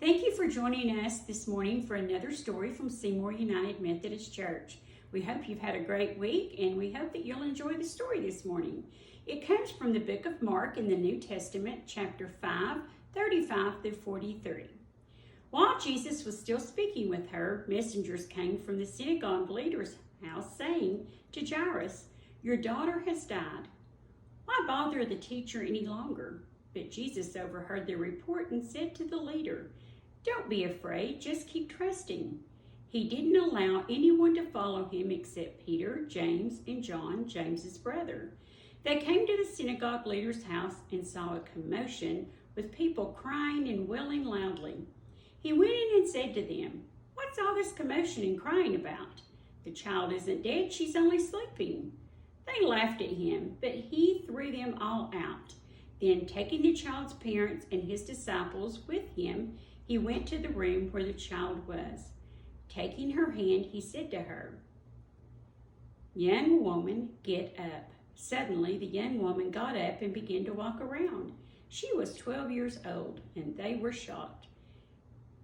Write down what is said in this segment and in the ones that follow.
Thank you for joining us this morning for another story from Seymour United Methodist Church. We hope you've had a great week, and we hope that you'll enjoy the story this morning. It comes from the book of Mark in the New Testament, chapter 5, 35 through 43. While Jesus was still speaking with her, messengers came from the synagogue leader's house saying to Jairus, "Your daughter has died. Why bother the teacher any longer?" But Jesus overheard their report and said to the leader, "Don't be afraid, just keep trusting." He didn't allow anyone to follow him except Peter, James, and John, James's brother. They came to the synagogue leader's house and saw a commotion with people crying and wailing loudly. He went in and said to them, "What's all this commotion and crying about? The child isn't dead, she's only sleeping." They laughed at him, but he threw them all out. Then, taking the child's parents and his disciples with him, he went to the room where the child was. Taking her hand, he said to her, "Young woman, get up." Suddenly, the young woman got up and began to walk around. She was 12 years old, and they were shocked.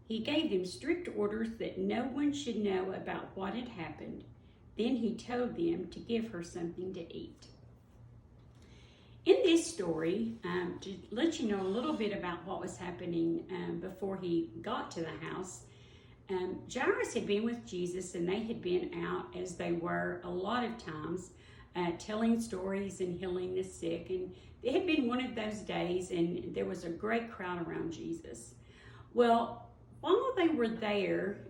He gave them strict orders that no one should know about what had happened. Then he told them to give her something to eat. In this story, to let you know a little bit about what was happening before he got to the house, Jairus had been with Jesus, and they had been out, as they were a lot of times, telling stories and healing the sick. And it had been one of those days, and there was a great crowd around Jesus. Well, while they were there,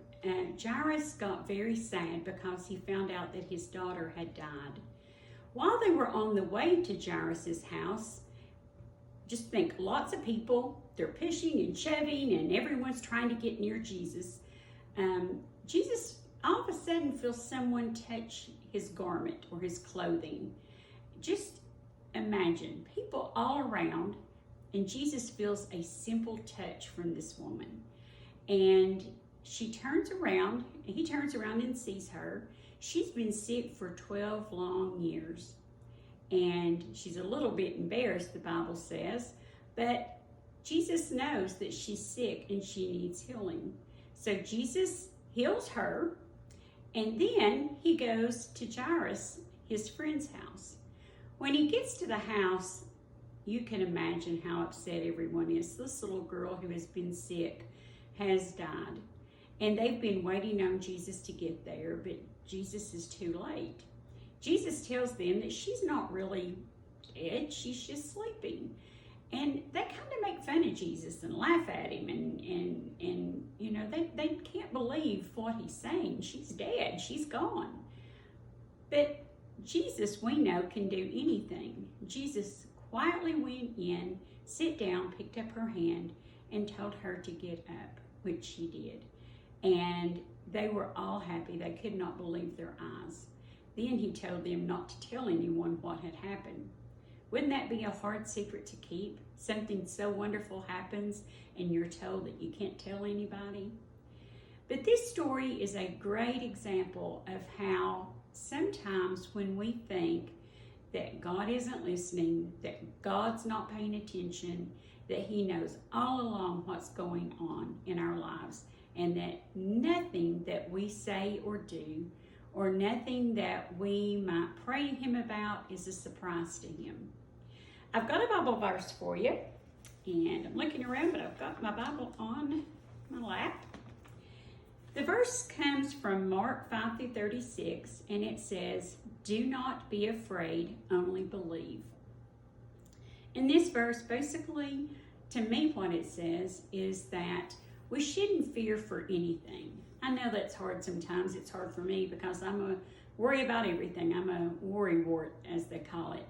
Jairus got very sad because he found out that his daughter had died. While they were on the way to Jairus' house, just think, lots of people, they're pushing and shoving, and everyone's trying to get near Jesus. Jesus all of a sudden feels someone touch his garment or his clothing. Just imagine, people all around, and Jesus feels a simple touch from this woman. And he turns around and sees her. She's been sick for 12 long years, and she's a little bit embarrassed, the Bible says, but Jesus knows that she's sick and she needs healing. So Jesus heals her, and then he goes to Jairus, his friend's house. When he gets to the house, you can imagine how upset everyone is. This little girl who has been sick has died, and they've been waiting on Jesus to get there, but Jesus is too late. Jesus tells them that she's not really dead, she's just sleeping. And they kind of make fun of Jesus and laugh at him, and you know, they can't believe what he's saying. She's dead, she's gone. But Jesus, we know, can do anything. Jesus quietly went in, sat down, picked up her hand, and told her to get up, which she did. And they were all happy. They could not believe their eyes. Then he told them not to tell anyone what had happened. Wouldn't that be a hard secret to keep? Something so wonderful happens and you're told that you can't tell anybody? But this story is a great example of how sometimes when we think that God isn't listening, that God's not paying attention, that he knows all along what's going on in our lives, and that nothing that we say or do, or nothing that we might pray to him about, is a surprise to him. I've got a Bible verse for you, and I'm looking around, but I've got my Bible on my lap. The verse comes from Mark 5 through 36, and it says, "Do not be afraid, only believe." In this verse, basically, to me, what it says is that we shouldn't fear for anything. I know that's hard sometimes. It's hard for me because I'm a worry about everything. I'm a worry wart, as they call it.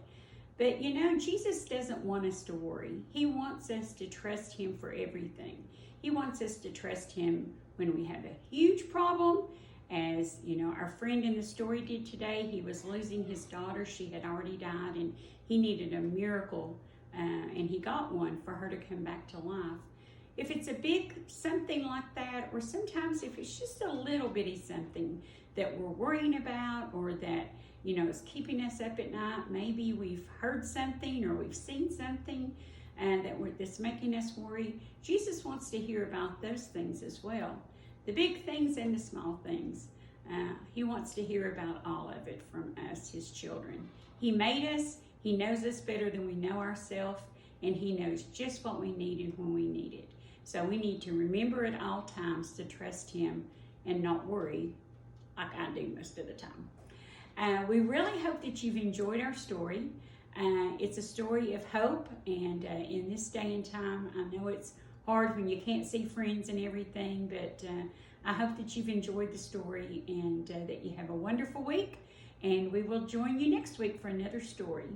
But you know, Jesus doesn't want us to worry. He wants us to trust him for everything. He wants us to trust him when we have a huge problem. As you know, our friend in the story did today, he was losing his daughter. She had already died, and he needed a miracle, and he got one for her to come back to life. If it's a big something like that, or sometimes if it's just a little bitty something that we're worrying about, or that, you know, is keeping us up at night, maybe we've heard something or we've seen something, that's making us worry. Jesus wants to hear about those things as well. The big things and the small things. He wants to hear about all of it from us, his children. He made us. He knows us better than we know ourselves, and he knows just what we need and when we need it. So we need to remember at all times to trust him and not worry like I do most of the time. We really hope that you've enjoyed our story. It's a story of hope, and in this day and time, I know it's hard when you can't see friends and everything, but I hope that you've enjoyed the story and that you have a wonderful week, and we will join you next week for another story.